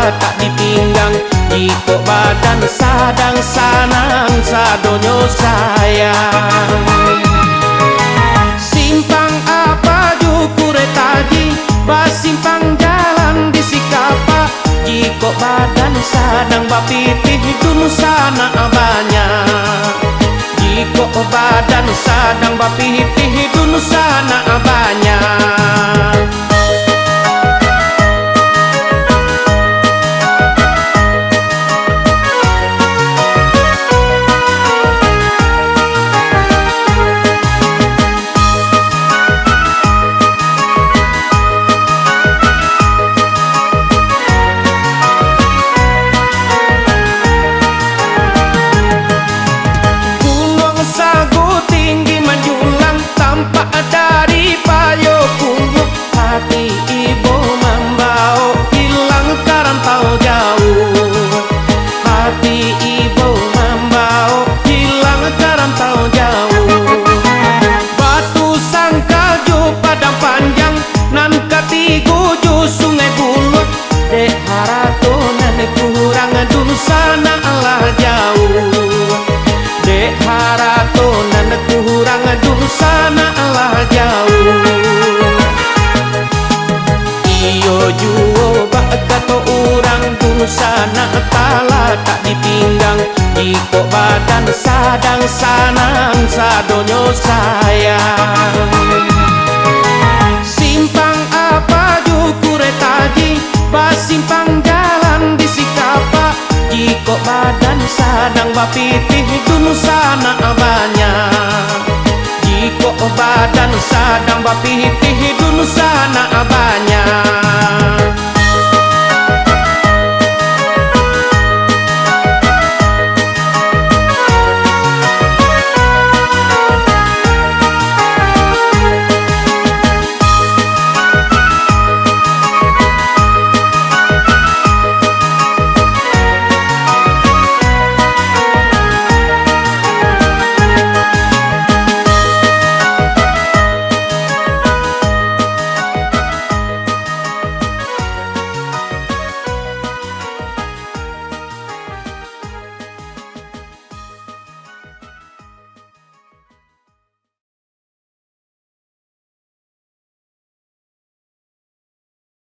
tala tak dipinggang. Jika badan sadang sanang sadonyo sayang. Simpang apa jukure taji, basimpang jalan di sikapa. Jika badan sadang bapitih dun sana banyak. Jika badan sadang bapitih dun sana banyak. Sana Allah jauh. Iyo juo bakato urang dun sana tala tak dipinggang. Jika badan sadang sanang sadonyo sayang. Simpang apa jukure taji, basimpang jalan di sikapa. Jika badan sadang bapitih dun sana banyak. Jika badan sadang bapitih dun sana banyak.